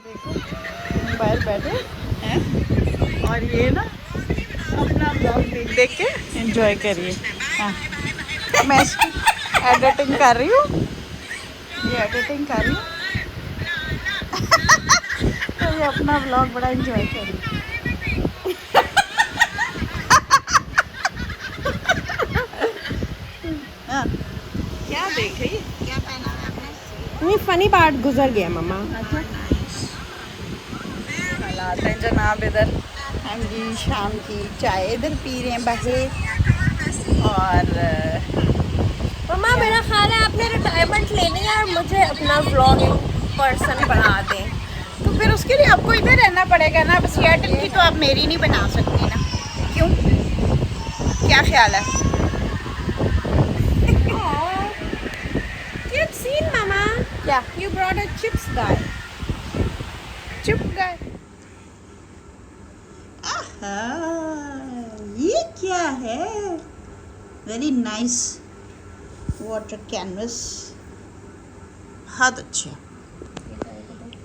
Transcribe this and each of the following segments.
देखो मोबाइल बैठे हैं और ये ना अपना ब्लॉग देख देख के एंजॉय करिए। हाँ, मैं इसकी एडिटिंग कर रही हूँ, ये एडिटिंग कर रही हूँ तो ये अपना ब्लॉग बड़ा एंजॉय करिए। हाँ, क्या देख रही है? क्या पहना है आपने? नहीं, फनी पार्ट गुजर गया मम्मा। अच्छा, हालात हैं जनाब इधर। हम जी शाम की चाय इधर पी रहे हैं बाहर। और मम्मा मेरा ख्याल है आपने रिटायरमेंट लेनी है और मुझे अपना व्लॉगिंग पर्सन बना दें। तो फिर उसके लिए आपको इधर रहना पड़ेगा ना। अब सियाटल की तो आप मेरी नहीं बना सकती ना, क्यों? क्या ख्याल है? You've seen mama? क्या You brought a chips guy. चुप गए? ये क्या है? वेरी नाइस वाटर कैनवस, बहुत अच्छा।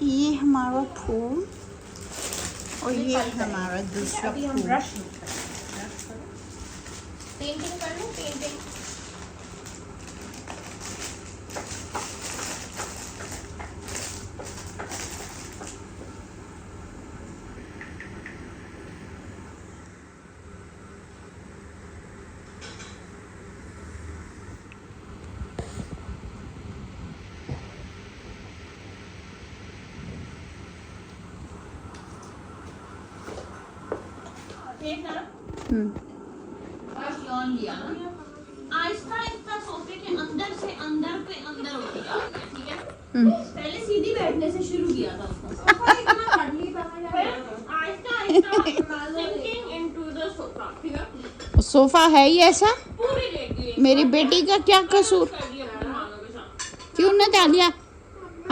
ये हमारा फूल और ये हमारा दूसरा फूल। पेंटिंग कर लूं, पेंटिंग। आहिस्ता आहिस्ता सोफे के अंदर से अंदर पे अंदर होती जा रही है, ठीक है? पहले सीधी बैठने से शुरू किया था उसको। Aahista Aahista sinking into the sofa, ठीक है? सोफा है ही ऐसा। पूरी लेट गई। मेरी बेटी का क्या कसूर? क्यों ना डालिया,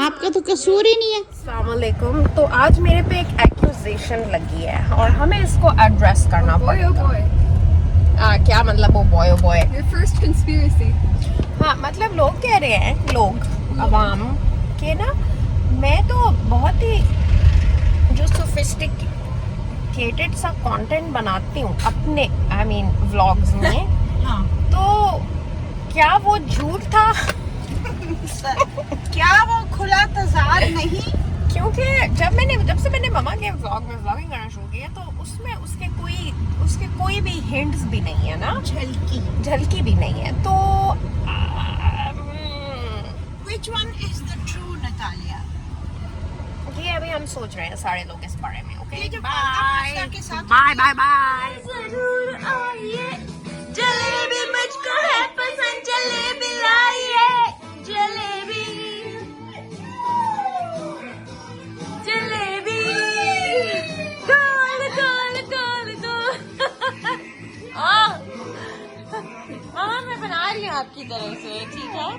आपका तो कसूर ही नहीं है। अस्सलामुअलैकुम। तो आज मेरे पे एक एक्यूजेशन लगी है और हमें इसको एड्रेस करना पड़ेगा। क्या मतलब वो boy boy? Your first conspiracy. हाँ, मतलब लोग कह रहे हैं, लोग अवाम के ना, मैं तो बहुत ही जो सोफिस्टिकेटेड सा कंटेंट बनाती हूँ अपने व्लॉग्स में। हाँ, तो क्या वो झूठ था? क्या वो खुला तजाद नहीं? क्योंकि जब से मैंने मम्मा के व्लॉग में व्लॉगिंग करना शुरू किया तो उसमें उसके कोई भी हिंट्स भी नहीं है ना, झलकी भी नहीं है। तो Which one is the true Natalia? ये अभी हम सोच रहे हैं सारे लोग इस बारे में। ओके, ये जो बाय पास्ता के साथ बाय बाय बाय। जरूर आइए, जलेबी मुझको है पसंद, जलेबी लाइए, जलेबी जलेबी गोल गोल गोल गोल। हाँ, मैं बना रही हूँ आपकी तरह से, ठीक है?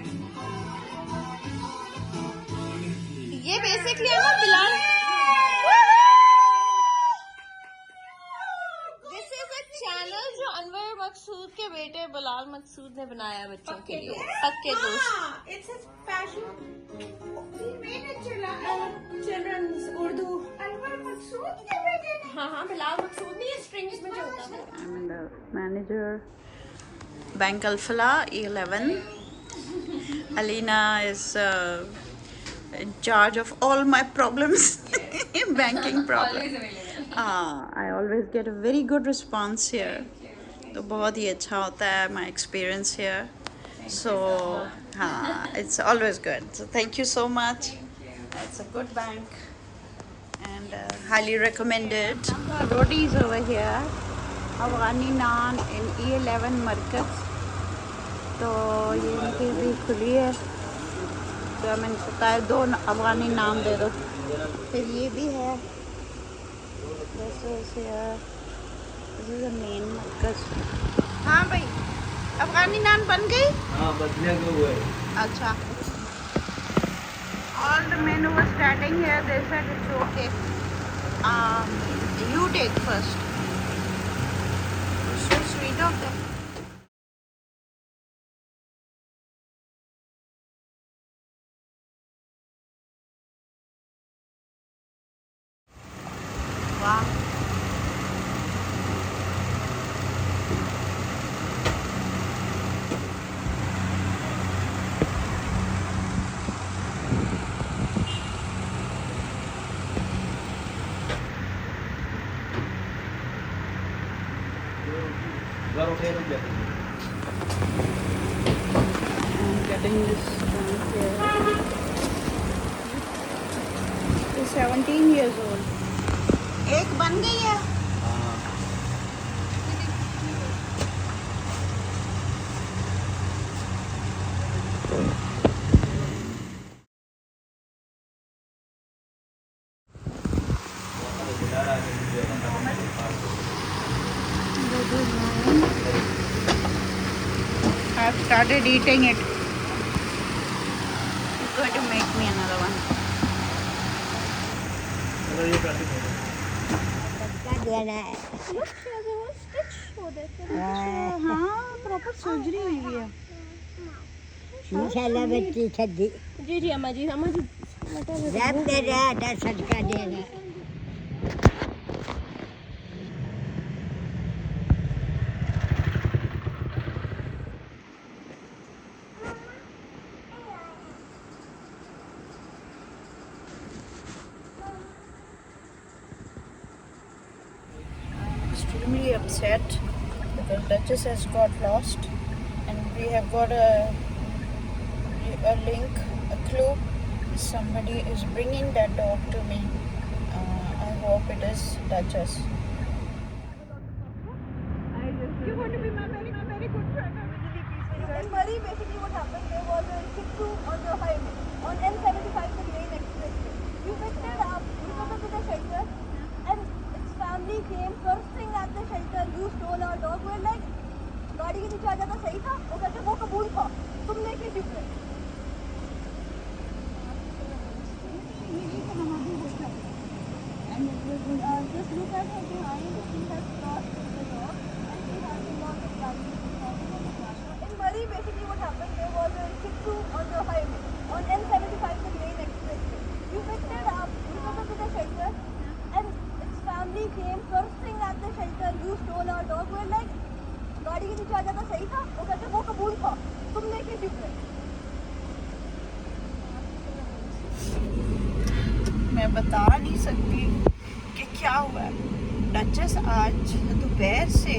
ये बेसिकली है ना Bilal, this is a channel जो अनवर मकसूद के बेटे बिलाल मकसूद ने बनाया बच्चों के लिए। पक्के दोस्त। It's a fashion. We made a children's Urdu. Anwar Masood के बेटे ने. हाँ हाँ, बिलाल मकसूद नहीं, स्ट्रिंग्स में चलता था। I'm the manager, Bank Al Falah E11. Alina is in charge of all my problems, banking problems. I always get a very good response here. तो बहुत ही अच्छा होता है my experience here. So it's always good. So thank you so much. It's a good bank and highly recommended. Rotis over here. Afghani naan in E11 markets. तो ये इनकी भी खुली है, तो मैंने बताया 2 अफगानी नाम दे दो। फिर ये भी है, मेन मरकज। हाँ भाई, अफगानी नान बन गई? हाँ, बदले को हुए। अच्छा, all the menu was starting here. They said it's okay. You take first. So sweet of them. He's 17 years old. एक बन गई है। I've started eating it. It's going to make me another one. हाँ, proper surgery हुई हुई है। इंशाल्लाह बच्ची छद्दी जी जी अम्मा जी रब तेरा आटा सदका देगा। Extremely upset because Duchess has got lost, and we have got a link, a clue. Somebody is bringing that dog to me. I hope it is Duchess. You want to be my very good friend? In Murray, basically what happened, there was a Shih Tzu on the highway, on N75, the main expressway. We picked it up, we took it to the shelter, and its family came first thing at the shelter. You stole our dog. We're like, गाड़ी के नीचे आ जाता सही था। वो कहते वो कबूल था, तुम लेके क्यों गए? Just look at her behind. She has lost the dog, and she has a lot of value. In Murray, basically what happened, there was a Shih Tzu on the highway, on N75, the main expressway. You picked it up, you took it to the shelter, and its family came first thing at the shelter. You stole our dog. We're like, गाड़ी के नीचे आ जाता सही था। वो कहते वो कबूल था, तुम लेके क्यों गए? मैं बता नहीं सकती कि क्या हुआ है। डचेस आज दोपहर से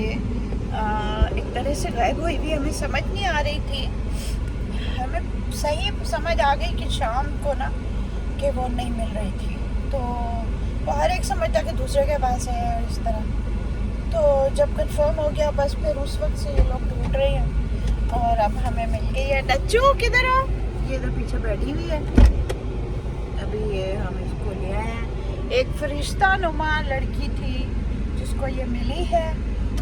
एक तरह से गायब हुई भी, हमें समझ नहीं आ रही थी। हमें सही समझ आ गई कि शाम को ना कि वो नहीं मिल रही थी, तो वो हर एक समझता कि दूसरे के पास है और इस तरह। तो जब कंफर्म हो गया बस फिर उस वक्त से ये लोग ढूंढ रहे हैं और अब हमें मिल गई है। डच्चू किधर हो? ये इधर पीछे बैठी हुई है। अभी ये हम इसको ले आए हैं। एक फरिश्ता नुमा लड़की थी जिसको ये मिली है,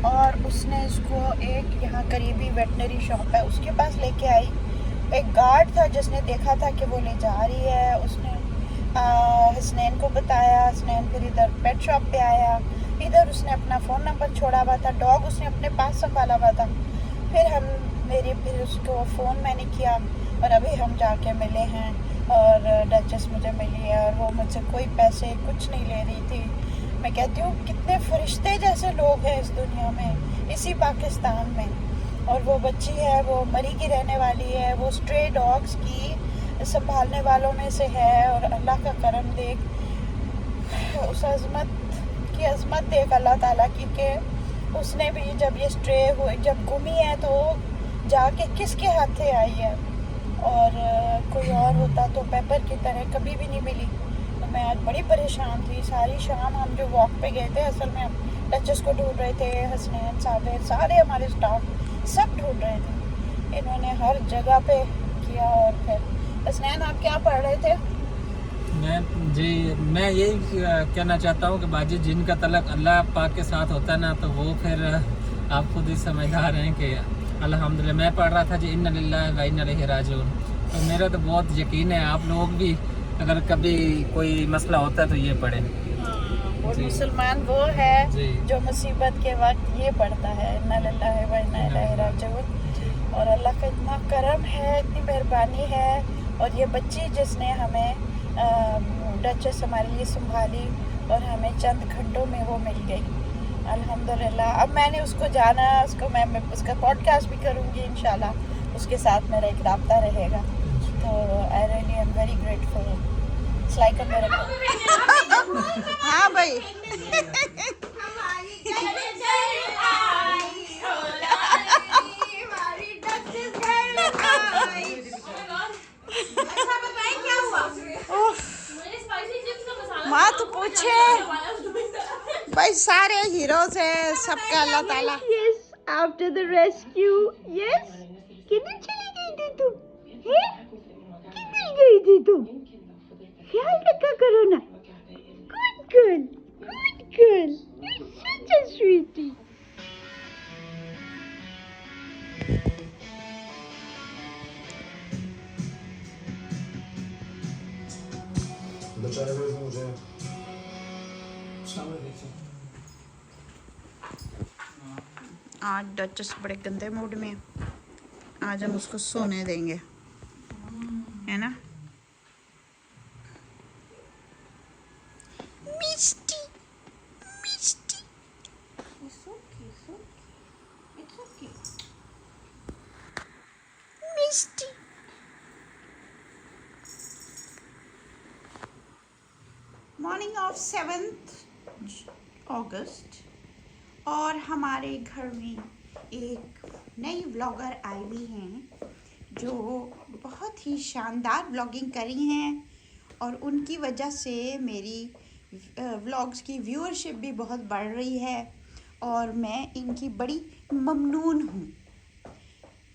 और उसने इसको एक यहाँ करीबी वेटनरी शॉप है उसके पास लेके आई। एक गार्ड था जिसने देखा था कि वो ले जा रही है, उसने हसनैन को बताया। हसनैन फिर इधर पेट शॉप पे आया, इधर उसने अपना फ़ोन नंबर छोड़ा हुआ था, डॉग उसने अपने पास संभाला हुआ था। फिर उसको फ़ोन मैंने किया और अभी हम जाके मिले हैं और डचेस मुझे मिली है और वो मुझसे कोई पैसे कुछ नहीं ले रही थी। मैं कहती हूँ कितने फरिश्ते जैसे लोग हैं इस दुनिया में, इसी पाकिस्तान में। और वो बच्ची है, वो मरी की रहने वाली है, वो स्ट्रे डॉग्स की संभालने वालों में से है। और अल्लाह का करम देख, उस अज़मत की अज़मत देख अल्लाह ताला की, कि उसने भी जब ये स्ट्रे हुई, जब गुमी है तो जाके किसके हाथे आई है। और कोई और होता तो पेपर की तरह कभी भी नहीं मिली। तो मैं आज बड़ी परेशान थी। सारी शाम हम जो वॉक पे गए थे, असल में हम डचेस को ढूंढ रहे थे, हसनैन साबिर सारे हमारे स्टाफ सब ढूंढ रहे थे। इन्होंने हर जगह पे किया। और फिर हसनैन आप क्या पढ़ रहे थे? मैं यही कहना चाहता हूँ कि बाजी जिनका तलक अल्लाह पाक के साथ होता है ना, तो वो फिर आप खुद ही समझदार हैं कि अल्हम्दुलिल्लाह। मैं पढ़ रहा था जी इन्ना लिल्लाहि व इन्ना इलैहि राजिऊन, तो मेरा तो बहुत यकीन है आप लोग भी अगर कभी कोई मसला होता है तो ये पढ़ें। वो मुसलमान वो है जो मुसीबत के वक्त ये पढ़ता है इन्ना लिल्लाहि व इन्ना इलैहि राजिऊन। और अल्लाह का इतना करम है, इतनी मेहरबानी है। और ये बच्ची जिसने हमें डचेस हमारे लिए संभाली और हमें चंद घंटों में वो मिल गई, अल्हम्दुलिल्लाह। अब मैंने उसको जाना, उसको मैं उसका पॉडकास्ट भी करूँगी इंशाल्लाह, उसके साथ मेरा एक राब्ता रहेगा। तो I really am very grateful, it's like a miracle. हाँ भाई पूछे भाई सारे हीरोज है सबका अल्लाह ताला। Yes, after the rescue. Yes. किधर चली गई थी तुम? हैं? किधर गई थी तुम? ख्याल रखा करो ना. Good girl. Good girl. You're such a sweetie. आज डचस बड़े गंदे मूड में है। आज हम उसको सोने देंगे, है ना? मिस्टी मिस्टी मिस्टी। मॉर्निंग ऑफ 7th अगस्त और हमारे घर में एक नई व्लॉगर आई हुई हैं जो बहुत ही शानदार व्लॉगिंग करी हैं और उनकी वजह से मेरी व्लॉग्स की व्यूअरशिप भी बहुत बढ़ रही है और मैं इनकी बड़ी ममनून हूँ।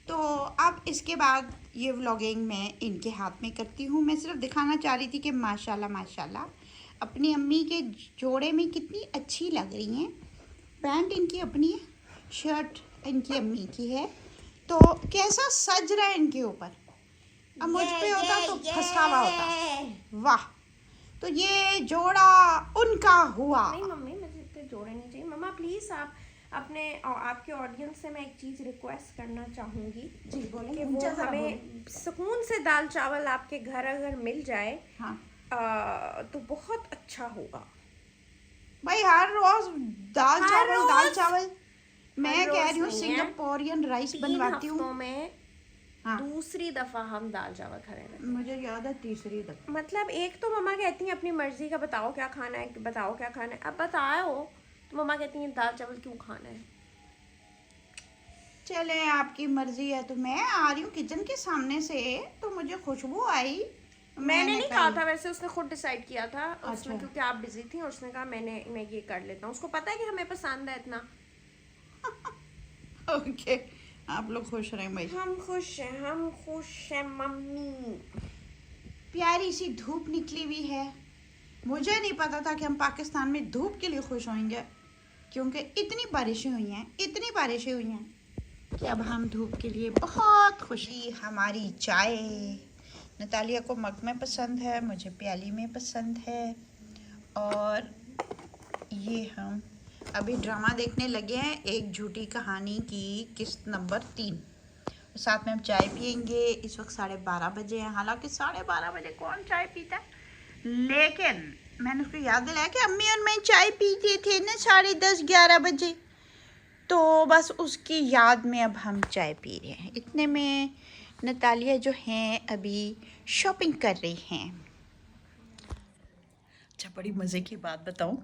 तो अब इसके बाद ये व्लॉगिंग मैं इनके हाथ में करती हूँ। मैं सिर्फ दिखाना चाह रही थी कि माशाल्लाह माशाल्लाह अपनी अम्मी के जोड़े में कितनी अच्छी लग रही हैं। पैंट इनकी अपनी है, शर्ट इनकी अम्मी की है, तो कैसा सज रहा है इनके ऊपर। अब मुझ पे होता तो फंसा हुआ होता। वाह, तो ये जोड़ा उनका हुआ। नहीं मम्मी, मुझे इतने जोड़े नहीं चाहिए। मम्मा प्लीज़ आप अपने आपके ऑडियंस से मैं एक चीज़ रिक्वेस्ट करना चाहूँगी जी बोले कि वो हमें सुकून से दाल चावल आपके घर अगर मिल जाए हाँ तो बहुत अच्छा होगा। भाई हर रोज दाल हर चावल रोज? दाल चावल मैं हर कह रोज रही हूँ नहीं है। सिंगापुरियन राइस 3 बनवाती हफ्तों हूँ। में हाँ। दूसरी दफ़ा हम दाल चावल खा रहे हैं। मुझे याद है तीसरी दफा। मतलब एक तो मम्मा कहती हैं अपनी मर्जी का बताओ क्या खाना है, बताओ क्या खाना है। अब बताओ तो मम्मा कहती हैं दाल चावल क्यों खाना है। चले आपकी मर्जी है, तो मैं आ रही हूँ किचन के सामने से तो मुझे खुशबू आई। मैंने नहीं कहा था, वैसे उसने खुद डिसाइड किया था उसने, अच्छा। क्योंकि आप बिजी थी और उसने कहा मैं ये कर लेता हूँ। उसको पता है कि हमें पसंद है इतना। ओके, आप लोग खुश रहें भाई। हम खुश हैं मम्मी। प्यारी सी धूप निकली हुई है। मुझे नहीं पता था कि हम पाकिस्तान में धूप के लिए खुश होंगे, क्योंकि इतनी बारिशें हुई हैं कि अब हम धूप के लिए बहुत खुशी। हमारी चाय नतालिया को मग में पसंद है, मुझे प्याली में पसंद है। और ये हम अभी ड्रामा देखने लगे हैं, एक झूठी कहानी की किस्त नंबर 3। साथ में हम चाय पियेंगे। इस वक्त 12:30 बजे हैं, हालांकि 12:30 बजे कौन चाय पीता है, लेकिन मैंने उसको याद दिलाया कि अम्मी और मैं चाय पीते थे ना 10:30-11 बजे, तो बस उसकी याद में अब हम चाय पी रहे हैं। इतने में नतालिया जो हैं अभी शॉपिंग कर रही हैं। अच्छा, बड़ी मज़े की बात बताऊं,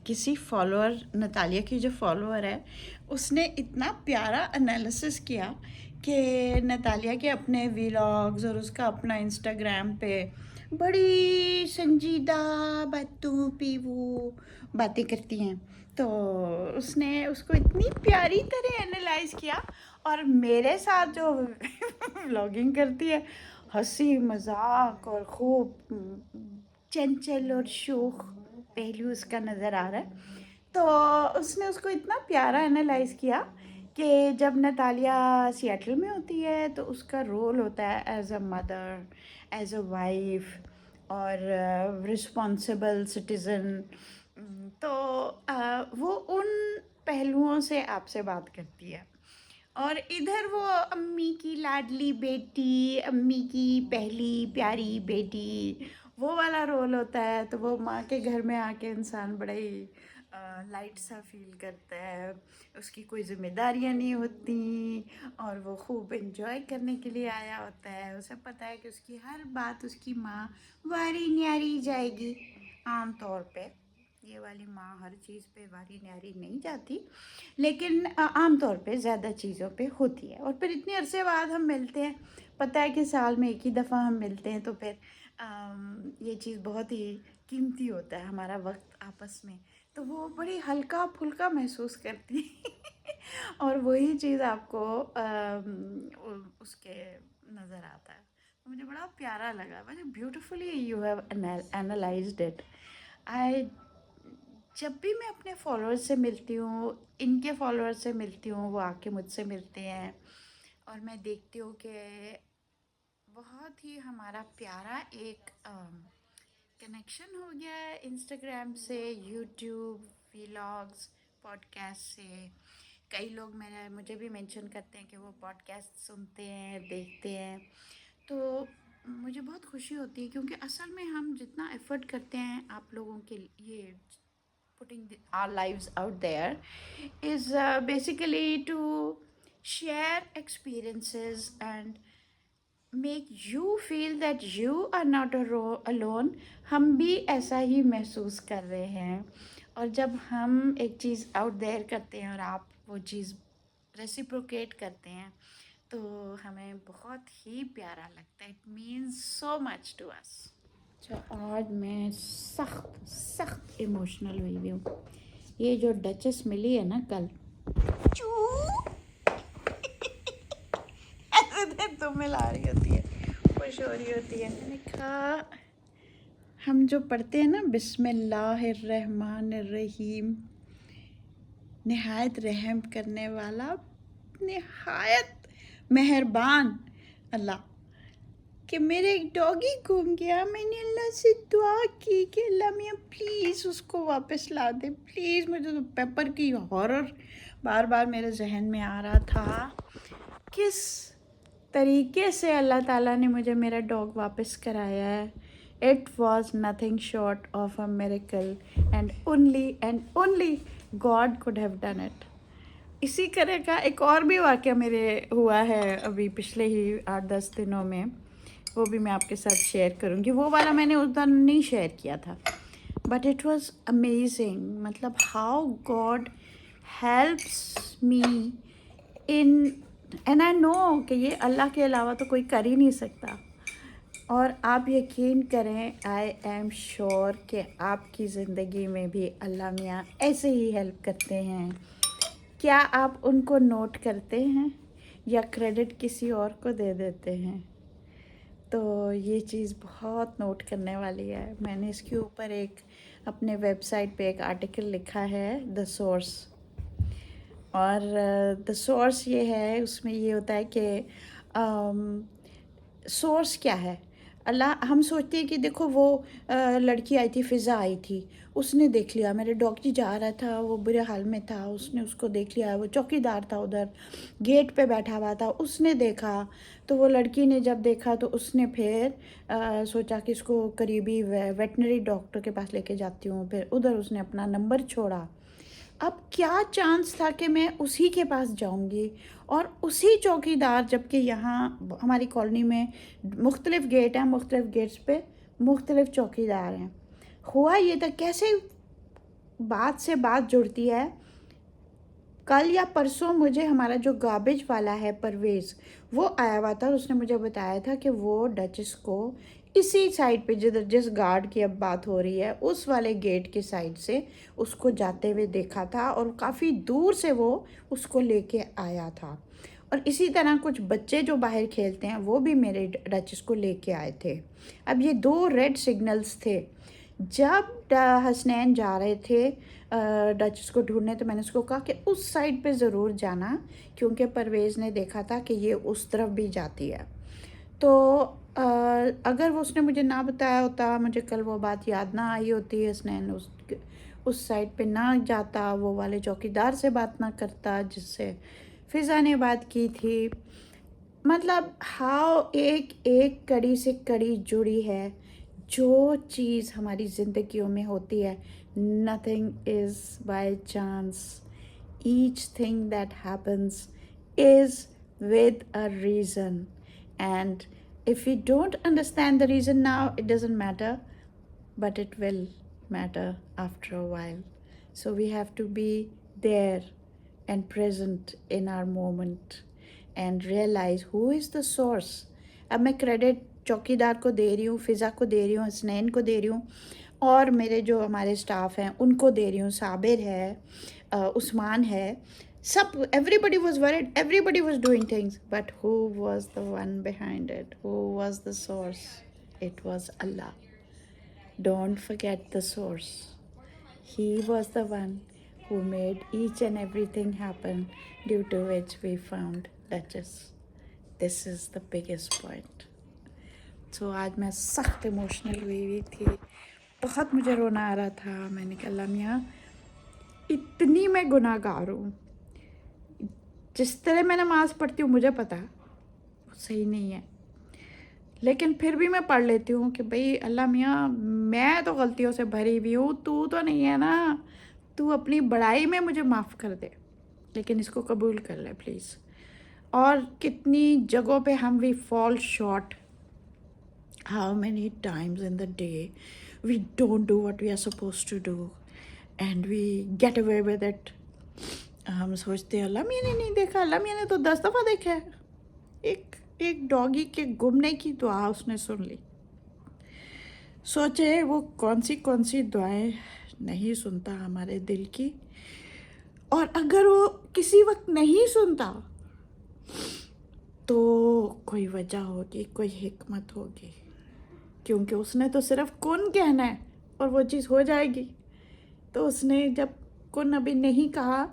किसी फॉलोअर, नतालिया की जो फॉलोअर है, उसने इतना प्यारा एनालिसिस किया कि नतालिया के अपने व्लॉग्स और उसका अपना इंस्टाग्राम पे बड़ी संजीदा बातों पे वो बातें करती हैं। तो उसने उसको इतनी प्यारी तरह एनालाइज किया और मेरे साथ जो व्लॉगिंग करती है, हंसी मजाक और खूब चंचल और शोख पहलू उसका नज़र आ रहा है। तो उसने उसको इतना प्यारा एनालाइज किया कि जब नतालिया सिएटल में होती है तो उसका रोल होता है as a mother, as a wife और रिस्पॉन्सिबल सिटीज़न। तो वो उन पहलुओं से आपसे बात करती है और इधर वो अम्मी की लाडली बेटी, अम्मी की पहली प्यारी बेटी, वो वाला रोल होता है। तो वो माँ के घर में आके इंसान बड़ा ही लाइट सा फील करता है, उसकी कोई जिम्मेदारियाँ नहीं होती और वो खूब एंजॉय करने के लिए आया होता है। उसे पता है कि उसकी हर बात उसकी माँ वारी न्यारी जाएगी। आम तौर पे ये वाली माँ हर चीज़ पे वारी न्यारी नहीं जाती, लेकिन आम तौर पे ज़्यादा चीज़ों पे होती है। और फिर इतने अरसे बाद हम मिलते हैं, पता है कि साल में एक ही दफ़ा हम मिलते हैं, तो फिर ये चीज़ बहुत ही कीमती होता है, हमारा वक्त आपस में, तो वो बड़ी हल्का फुल्का महसूस करती है और वही चीज़ आपको उसके नज़र आता है। तो मुझे बड़ा प्यारा लगा, मुझे beautifully you have analysed it. I जब भी मैं अपने फॉलोअर्स से मिलती हूँ, इनके फॉलोअर्स से मिलती हूँ, वो आके मुझसे मिलते हैं और मैं देखती हूँ कि बहुत ही हमारा प्यारा एक कनेक्शन हो गया है इंस्टाग्राम से, यूट्यूब, व्लॉग्स, पॉडकास्ट से। कई लोग मुझे भी मेंशन करते हैं कि वो पॉडकास्ट सुनते हैं, देखते हैं, तो मुझे बहुत खुशी होती है, क्योंकि असल में हम जितना एफर्ट करते हैं आप लोगों के लिए, putting our lives out there, is basically to share experiences and make you feel that you are not alone. हम भी ऐसा ही महसूस कर रहे हैं, और जब हम एक चीज़ आउट देयर करते हैं और आप वो चीज़ रेसिप्रोकेट करते हैं, तो हमें बहुत ही प्यारा लगता है। It means so much to us. आज मैं सख्त इमोशनल हुई हूँ। ये जो डचेस मिली है ना कल, ऐसे दिन तो मिला रही होती है, खुश हो रही होती है। मैंने कहा हम जो पढ़ते हैं ना, बिस्मिल्लाहिर्रहमानिर्रहीम, निहायत रहम करने वाला, निहायत मेहरबान अल्लाह, कि मेरे एक डॉगी घूम गया। मैंने अल्लाह से दुआ की कि अल्लाह मियाँ प्लीज़ उसको वापस ला दे, प्लीज़। मुझे तो पेपर की हॉरर बार बार मेरे जहन में आ रहा था, किस तरीके से अल्लाह ताला ने मुझे मेरा डॉग वापस कराया है। It was nothing short of a miracle, and only God could have done it. इसी तरह का एक और भी वाक़या मेरे हुआ है अभी पिछले ही 8-10 दिनों में, वो भी मैं आपके साथ शेयर करूँगी। वो वाला मैंने उस दिन नहीं शेयर किया था, बट इट वॉज अमेजिंग। मतलब how God helps me in, and I know कि ये अल्लाह के अलावा तो कोई कर ही नहीं सकता। और आप यकीन करें, आई एम श्योर कि आपकी ज़िंदगी में भी अल्लाह मियाँ ऐसे ही हेल्प करते हैं। क्या आप उनको नोट करते हैं या क्रेडिट किसी और को दे देते हैं? तो ये चीज़ बहुत नोट करने वाली है। मैंने इसके ऊपर एक अपने वेबसाइट पे एक आर्टिकल लिखा है, द सोर्स। और द सोर्स ये है, उसमें ये होता है कि सोर्स क्या है। अल्लाह, हम सोचते हैं कि देखो वो लड़की आई थी, फ़िज़ा आई थी, उसने देख लिया मेरे डॉगी जा रहा था, वो बुरे हाल में था, उसने उसको देख लिया। वो चौकीदार था उधर गेट पे बैठा हुआ था, उसने देखा। तो वो लड़की ने जब देखा तो उसने फिर सोचा कि इसको करीबी वेटनरी डॉक्टर के पास लेके जाती हूँ। फिर उधर उसने अपना नंबर छोड़ा। अब क्या चांस था कि मैं उसी के पास जाऊंगी, और उसी चौकीदार, जबकि यहाँ हमारी कॉलोनी में मुख्तलिफ़ गेट हैं, मुख्तलिफ़ गेट्स पे मुख्तलिफ़ चौकीदार हैं। हुआ ये था, कैसे बात से बात जुड़ती है। कल या परसों मुझे हमारा जो गार्बेज वाला है परवेज़, वो आया हुआ था और उसने मुझे बताया था कि वो डचेस को इसी साइड पे, जिधर जिस गार्ड की अब बात हो रही है, उस वाले गेट की साइड से उसको जाते हुए देखा था, और काफ़ी दूर से वो उसको लेके आया था। और इसी तरह कुछ बच्चे जो बाहर खेलते हैं वो भी मेरे डचेस को लेके आए थे। अब ये 2 रेड सिग्नल्स थे। जब हसनैन जा रहे थे डचेस को ढूंढने, तो मैंने उसको कहा कि उस साइड पे ज़रूर जाना, क्योंकि परवेज़ ने देखा था कि ये उस तरफ भी जाती है। तो अगर वो उसने मुझे ना बताया होता, मुझे कल वो बात याद ना आई होती, हसनैन उस साइड पे ना जाता, वो वाले चौकीदार से बात ना करता जिससे फ़िज़ा ने बात की थी। मतलब हाउ एक एक कड़ी से कड़ी जुड़ी है। जो चीज़ हमारी ज़िंदगियों में होती है, nothing is by chance. Each thing that happens is with a reason, and if we don't understand the reason now, it doesn't matter, but it will matter after a while. So we have to be there and present in our moment and realize who is the source. अब मैं credit चौकीदार को दे रही हूँ, फ़िज़ा को दे रही हूँ, हसनैन को दे रही हूँ, और मेरे जो हमारे स्टाफ हैं उनको दे रही हूँ, साबिर है, उस्मान है, सब everybody was worried, everybody was doing things, but who was the one behind it, who was the source? It was Allah. Don't forget the source. He was the one who made each and everything happen, due to which we found Duchess. This is the biggest point. So आज मैं सख्त emotional हुई थी, बहुत मुझे रोना आ रहा था. मैंने कहा अल्लाह मियाँ, इतनी मैं गुनाहगार हूँ. जिस तरह मैं नमाज़ पढ़ती हूँ मुझे पता वो सही नहीं है, लेकिन फिर भी मैं पढ़ लेती हूँ कि भाई अल्लाह मियाँ, मैं तो गलतियों से भरी हुई हूँ, तू तो नहीं है ना, तू अपनी बड़ाई में मुझे माफ़ कर दे, लेकिन इसको कबूल कर ले प्लीज़. और कितनी जगहों पे हम we fall short, how many times in the day we don't do what we are suppose to do and we get away with it. हम सोचते हैं अल्लाह मियाँ ने नहीं देखा, अल्लाह मियाँ ने तो 10 दफ़ा देखा है. एक डॉगी के गुमने की दुआ उसने सुन ली. सोचे वो कौन सी दुआएं नहीं सुनता हमारे दिल की, और अगर वो किसी वक्त नहीं सुनता तो कोई वजह होगी, कोई हिकमत होगी, क्योंकि उसने तो सिर्फ कुन कहना है और वो चीज़ हो जाएगी. तो उसने जब कुन अभी नहीं कहा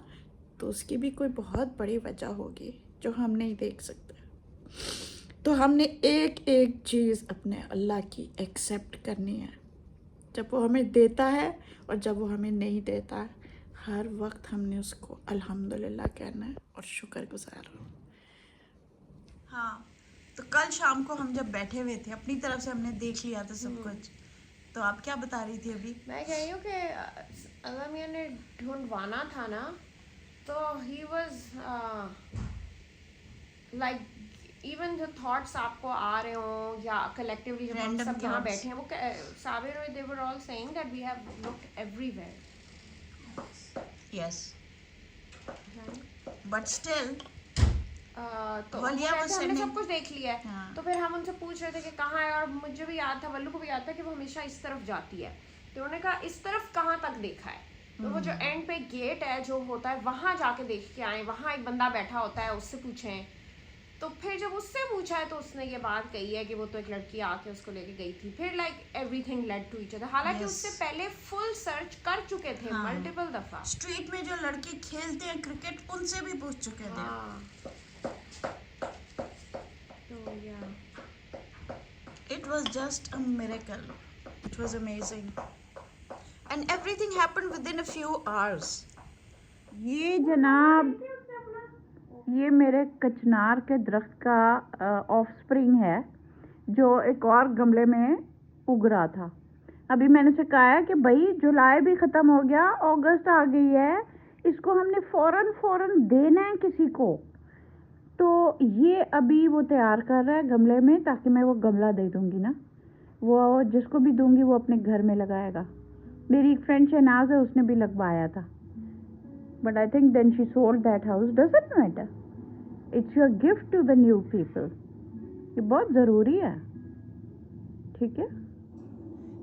तो उसकी भी कोई बहुत बड़ी वजह होगी जो हम नहीं देख सकते. तो हमने एक एक चीज़ अपने अल्लाह की एक्सेप्ट करनी है, जब वो हमें देता है और जब वो हमें नहीं देता है. हर वक्त हमने उसको अल्हम्दुलिल्लाह कहना है और शुक्रगुजार हो. हाँ, तो कल शाम को हम जब बैठे हुए थे, अपनी तरफ से हमने देख लिया था सब कुछ. तो आप क्या बता रही थी अभी? मैं कह रही हूँ कि अल्लाह मियाँ ने ढूंढवाना था ना, तो ही वाज लाइक इवन जो थॉट्स आपको आ रहे हों या कलेक्टिवली जब हम सब यहाँ बैठे हैं, वो साबिर और they were all saying that we have looked everywhere. Yes, but still तो वलिया वो कहते हैं, हमने was सब कुछ देख लिया है. हाँ. तो फिर हम उनसे पूछ रहे थे कि कहाँ है, और मुझे भी याद था, वल्लू को भी याद था कि वो हमेशा इस तरफ जाती है. तो उन्होंने कहा इस तरफ कहाँ तक देखा है, तो वो जो एंड पे गेट है जो होता है वहाँ जाके देख के आए, वहाँ एक बंदा बैठा होता है, उससे पूछें. तो फिर जब उससे पूछा है तो उसने ये बात कही है कि वो तो एक लड़की आके उसको लेके गई थी. फिर like everything led to each other. हालांकि Yes. उससे पहले फुल सर्च कर चुके थे हाँ. मल्टीपल दफा. स्ट्रीट में जो लड़के खेलते हैं क्रिकेट, उनसे भी पूछ चुके थे. हाँ. तो या It was just a miracle. It was amazing. And everything happened within a few hours. ये जनाब, ये मेरे कचनार के दरख्त का ऑफस्प्रिंग है जो एक और गमले में उग रहा था. अभी मैंने उसे कहा है कि भाई जुलाई भी ख़त्म हो गया, अगस्त आ गई है, इसको हमने फ़ौरन देना है किसी को. तो ये अभी वो तैयार कर रहा है गमले में, ताकि मैं वो गमला दे दूँगी ना, वो जिसको भी दूँगी वो अपने घर में लगाएगा. मेरी एक फ्रेंड शहनाज है, उसने भी लगवाया था, but I think then she sold that house. Doesn't matter, it's your gift to the new people. ये बहुत ज़रूरी है, ठीक है.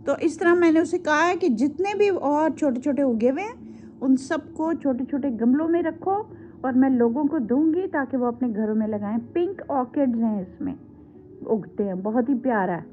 तो इस तरह मैंने उसे कहा है कि जितने भी और छोटे छोटे उगे हुए हैं उन सबको छोटे छोटे गमलों में रखो और मैं लोगों को दूंगी ताकि वो अपने घरों में लगाएं. पिंक ऑर्किड्स हैं, इसमें उगते हैं, बहुत ही प्यारा है.